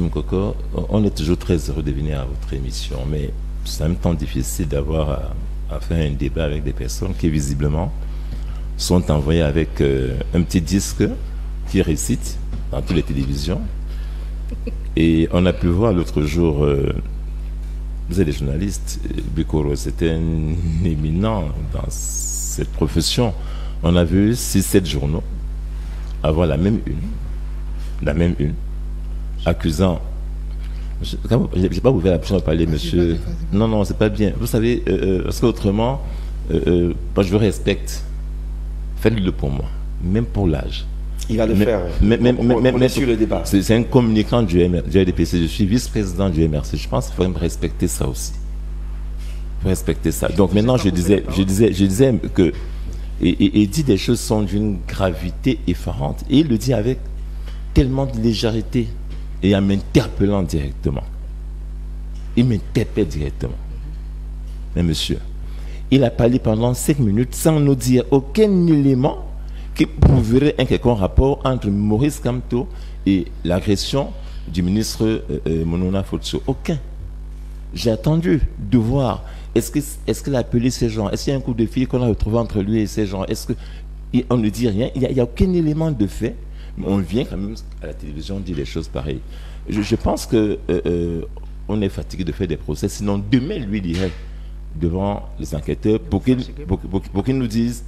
Moukoko, on est toujours très heureux de venir à votre émission, mais c'est en même temps difficile d'avoir à faire un débat avec des personnes qui visiblement sont envoyées avec un petit disque qui récite dans toutes les télévisions. Et on a pu voir l'autre jour, vous êtes des journalistes, Bikoro, c'était un éminent dans cette profession. On a vu 6-7 journaux avoir la même une, accusant. Je n'ai pas ouvert la bouche à parler, monsieur. Non, non, c'est pas bien. Vous savez, parce qu'autrement, moi je vous respecte. Faites-le pour moi, même pour l'âge. Il va le faire. On est sur le débat. C'est un communicant du RDPC. Je suis vice-président du MRC. Je pense qu'il faut respecter ça aussi. Il faut respecter ça. Donc maintenant, je disais que et dit des choses sont d'une gravité effarante. Et il le dit avec tellement de légèreté et en m'interpellant directement. Il m'interpelle directement. Mais monsieur, il a parlé pendant 5 minutes sans nous dire aucun élément qui prouverait un quelconque rapport entre Maurice Kamto et l'agression du ministre Monona Fotso. Aucun. J'ai attendu de voir est-ce qu'il a appelé ces gens, est-ce qu'il y a un coup de fil qu'on a retrouvé entre lui et ces gens, est-ce qu'on ne dit rien, il n'y a aucun élément de fait, mais on vient quand même à la télévision dire des choses pareilles. Je pense que on est fatigué de faire des procès, sinon demain lui dirait devant les enquêteurs pour qu'ils nous disent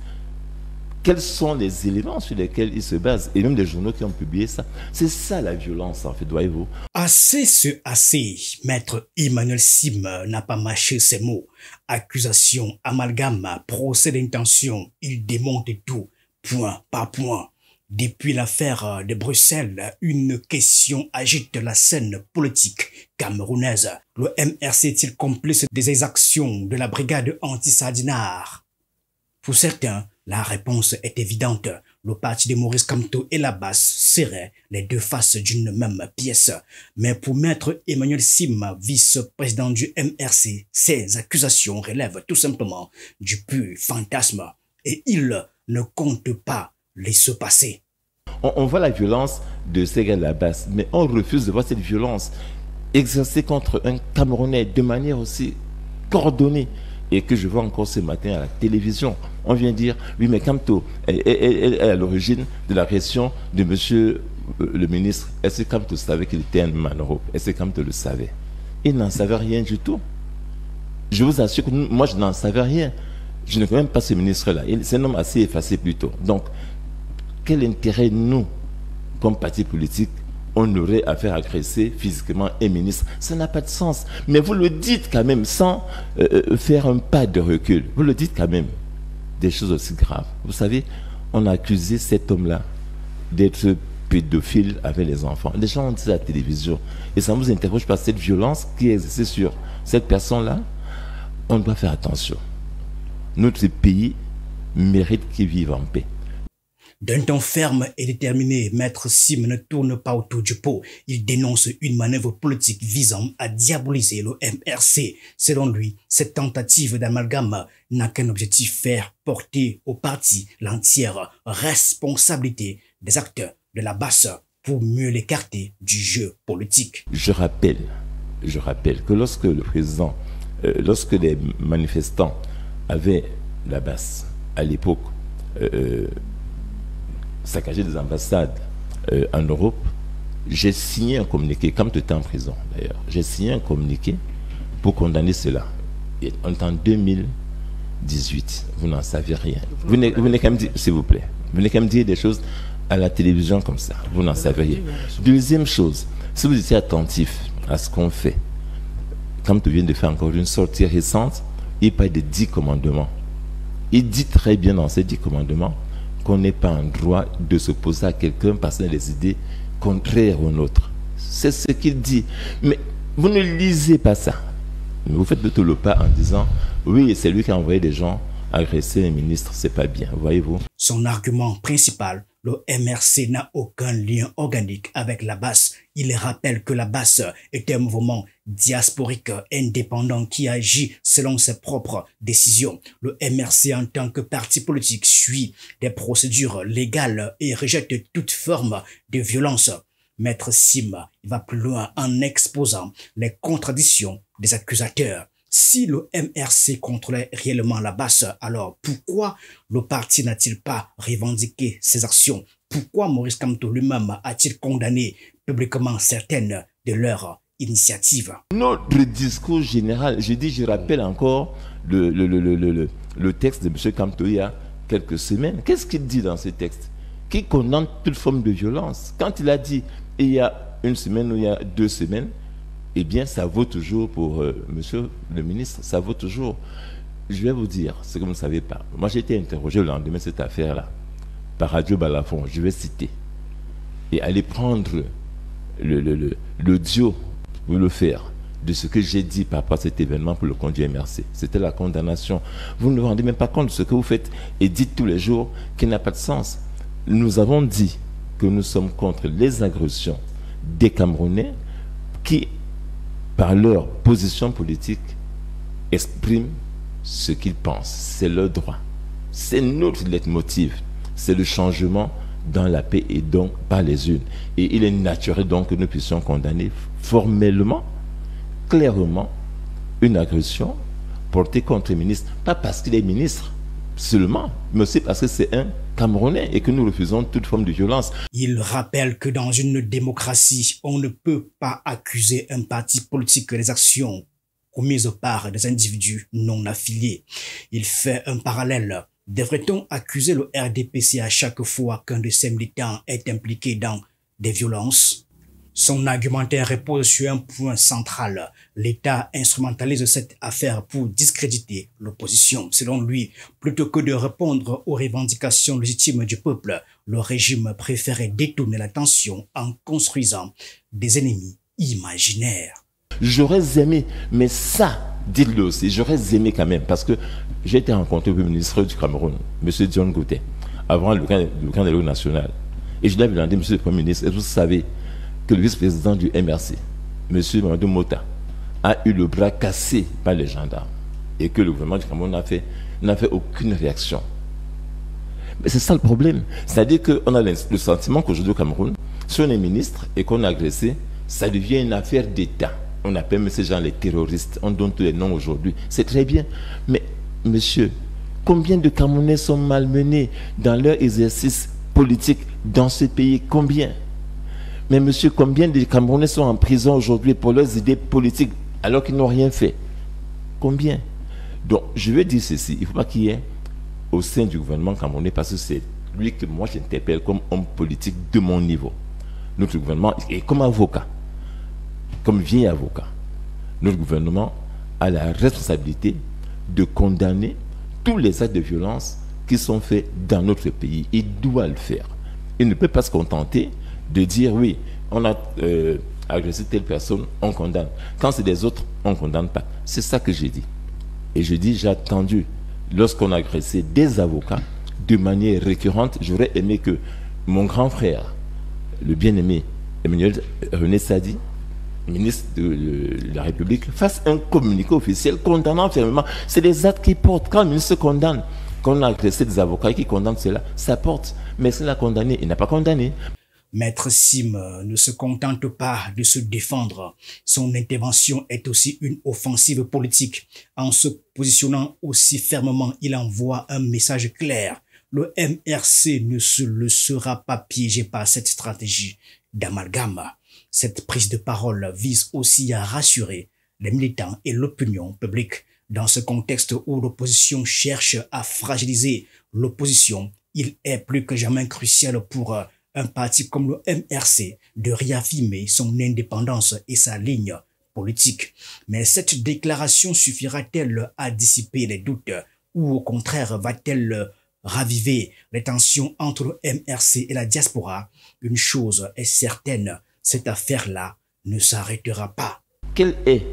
quels sont les éléments sur lesquels ils se basent, et même des journaux qui ont publié ça. C'est ça la violence, en fait, voyez-vous. Assez. Maître Emmanuel Sim n'a pas mâché ses mots. Accusation, amalgame, procès d'intention, il démonte tout, point par point. Depuis l'affaire de Bruxelles, une question agite la scène politique camerounaise. Le MRC est-il complice des exactions de la brigade anti-Sardinard? Pour certains, la réponse est évidente. Le parti de Maurice Kamto et la BAS seraient les deux faces d'une même pièce. Mais pour maître Emmanuel Sim, vice-président du MRC, ces accusations relèvent tout simplement du pur fantasme. Et il ne compte pas laisser passer. On voit la violence de ces gars de la BAS, mais on refuse de voir cette violence exercée contre un Camerounais de manière aussi coordonnée. Et que je vois encore ce matin à la télévision. On vient dire, oui, mais Kamto est à l'origine de l'agression de monsieur le ministre. Est-ce que Kamto savait qu'il était un Manoro? Est-ce que Kamto le savait? Il n'en savait rien du tout. Je vous assure que moi, je n'en savais rien. Je ne connais même pas ce ministre-là. C'est un homme assez effacé plutôt. Donc, quel intérêt, nous, comme parti politique, on aurait à faire agresser physiquement un ministre? Ça n'a pas de sens. Mais vous le dites quand même sans faire un pas de recul. Vous le dites quand même. Des choses aussi graves. Vous savez, on a accusé cet homme-là d'être pédophile avec les enfants. Les gens ont dit à la télévision. Et ça vous interroge par cette violence qui est exercée sur cette personne-là. On doit faire attention. Notre pays mérite qu'il vive en paix. D'un ton ferme et déterminé, Maître Sim ne tourne pas autour du pot. Il dénonce une manœuvre politique visant à diaboliser le MRC. Selon lui, cette tentative d'amalgame n'a qu'un objectif: faire porter au parti l'entière responsabilité des acteurs de la BAS pour mieux l'écarter du jeu politique. Je rappelle que lorsque le président, lorsque les manifestants avaient la BAS à l'époque, saccager des ambassades en Europe, j'ai signé un communiqué, comme tu étais en prison d'ailleurs, j'ai signé un communiqué pour condamner cela. Et on est en 2018, vous n'en savez rien. Vous venez quand même dire, s'il vous plaît, vous venez quand même dire des choses à la télévision comme ça, vous n'en savez rien. Deuxième chose, si vous étiez attentif à ce qu'on fait, comme tu viens de faire encore une sortie récente, il parle de 10 commandements. Il dit très bien dans ces 10 commandements qu'on n'est pas en droit de s'opposer à quelqu'un parce qu'il a des idées contraires aux nôtres. C'est ce qu'il dit. Mais vous ne lisez pas ça. Mais vous faites tout le pas en disant, oui, c'est lui qui a envoyé des gens agresser les ministres, c'est pas bien, voyez-vous. Son argument principal, le MRC n'a aucun lien organique avec la BAS. Il rappelle que la BAS est un mouvement diasporique indépendant qui agit selon ses propres décisions. Le MRC, en tant que parti politique, suit des procédures légales et rejette toute forme de violence. Maître Sim, il va plus loin en exposant les contradictions des accusateurs. Si le MRC contrôlait réellement la base, alors pourquoi le parti n'a-t-il pas revendiqué ses actions? Pourquoi Maurice Kamto lui-même a-t-il condamné publiquement certaines de leurs initiatives? Notre discours général, je rappelle encore le texte de M. Kamto il y a quelques semaines. Qu'est-ce qu'il dit dans ce texte? Qui condamne toute forme de violence. Quand il a dit il y a une semaine ou il y a 2 semaines, eh bien ça vaut toujours pour monsieur le ministre, ça vaut toujours. Je vais vous dire ce que vous ne savez pas. Moi j'ai été interrogé le lendemain de cette affaire-là par Radio Balafon, je vais citer, et aller prendre l'audio pour le faire de ce que j'ai dit par rapport à cet événement pour le compte du MRC. C'était la condamnation. Vous ne vous rendez même pas compte de ce que vous faites et dites tous les jours qu'il n'a pas de sens. Nous avons dit que nous sommes contre les agressions des Camerounais qui, par leur position politique, expriment ce qu'ils pensent. C'est leur droit. C'est notre leitmotiv. C'est le changement dans la paix et donc par les unes. Et il est naturel donc que nous puissions condamner formellement, clairement, une agression portée contre le ministre. Pas parce qu'il est ministre seulement, mais aussi parce que c'est un Camerounais et que nous refusons toute forme de violence. Il rappelle que dans une démocratie, on ne peut pas accuser un parti politique des actions commises par des individus non affiliés. Il fait un parallèle. Devrait-on accuser le RDPC à chaque fois qu'un de ses militants est impliqué dans des violences? Son argumentaire repose sur un point central. L'État instrumentalise cette affaire pour discréditer l'opposition. Selon lui, plutôt que de répondre aux revendications légitimes du peuple, le régime préférait détourner l'attention en construisant des ennemis imaginaires. J'aurais aimé, mais ça, dites-le aussi, j'aurais aimé quand même, parce que j'ai été rencontré avec le ministre du Cameroun, M. John Goutet, avant le camp de l'eau nationale. Et je lui ai demandé, M. le Premier ministre, est-ce que vous savez que le vice-président du MRC, M. Mamadou Mota, a eu le bras cassé par les gendarmes et que le gouvernement du Cameroun n'a fait aucune réaction? Mais c'est ça le problème. C'est-à-dire qu'on a le sentiment qu'aujourd'hui au Cameroun, si on est ministre et qu'on est agressé, ça devient une affaire d'État. On appelle même ces gens les terroristes. On donne tous les noms aujourd'hui. C'est très bien. Mais, monsieur, combien de Camerounais sont malmenés dans leur exercice politique dans ce pays? Combien? Mais monsieur, combien de Camerounais sont en prison aujourd'hui pour leurs idées politiques alors qu'ils n'ont rien fait? Combien? Donc, je veux dire ceci. Il ne faut pas qu'il y ait au sein du gouvernement camerounais, parce que c'est lui que moi j'interpelle comme homme politique de mon niveau. Notre gouvernement, et comme avocat, comme vieil avocat, notre gouvernement a la responsabilité de condamner tous les actes de violence qui sont faits dans notre pays. Il doit le faire. Il ne peut pas se contenter de dire oui, on a agressé telle personne, on condamne. Quand c'est des autres, on ne condamne pas. C'est ça que j'ai dit. Et je dis, j'ai attendu, lorsqu'on a agressé des avocats de manière récurrente, j'aurais aimé que mon grand frère, le bien-aimé Emmanuel René Sadi, ministre de la République, fasse un communiqué officiel condamnant fermement. C'est des actes qui portent. Quand le ministre condamne, quand on a agressé des avocats qui condamnent cela, ça porte. Mais s'il a condamné, il n'a pas condamné. Maître Sim ne se contente pas de se défendre. Son intervention est aussi une offensive politique. En se positionnant aussi fermement, il envoie un message clair. Le MRC ne se le sera pas piégé par cette stratégie d'amalgame. Cette prise de parole vise aussi à rassurer les militants et l'opinion publique. Dans ce contexte où l'opposition cherche à fragiliser l'opposition, il est plus que jamais crucial pour un parti comme le MRC de réaffirmer son indépendance et sa ligne politique. Mais cette déclaration suffira-t-elle à dissiper les doutes ou au contraire va-t-elle raviver les tensions entre le MRC et la diaspora? Une chose est certaine, cette affaire-là ne s'arrêtera pas. Quel est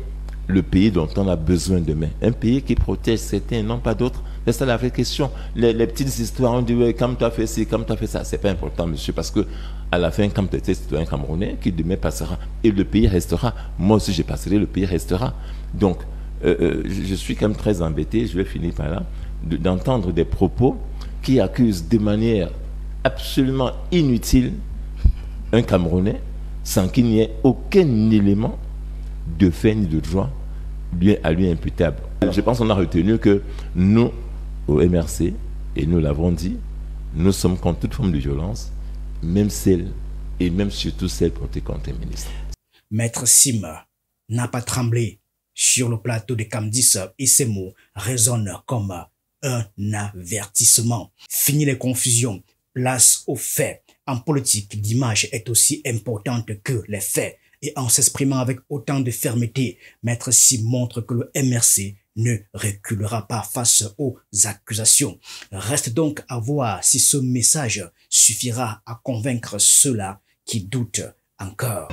le pays dont on a besoin demain? Un pays qui protège certains, non pas d'autres? C'est ça la vraie question. Les petites histoires, on dit, ouais, comme tu as fait ci, comme tu as fait ça, c'est pas important, monsieur, parce que à la fin, comme tu étais citoyen camerounais, qui demain passera, et le pays restera. Moi aussi, je passerai, le pays restera. Donc, je suis quand même très embêté, je vais finir par là, d'entendre des propos qui accusent de manière absolument inutile un Camerounais sans qu'il n'y ait aucun élément de fait ni de droit à lui imputable. Je pense qu'on a retenu que nous, au MRC, et nous l'avons dit, nous sommes contre toute forme de violence, même celle, et même surtout celle portée contre les ministres. Maître Sim n'a pas tremblé sur le plateau de Camdis et ces mots résonnent comme un avertissement. Fini les confusions, place aux faits. En politique, l'image est aussi importante que les faits. Et en s'exprimant avec autant de fermeté, Maître Sim montre que le MRC ne reculera pas face aux accusations. Reste donc à voir si ce message suffira à convaincre ceux-là qui doutent encore.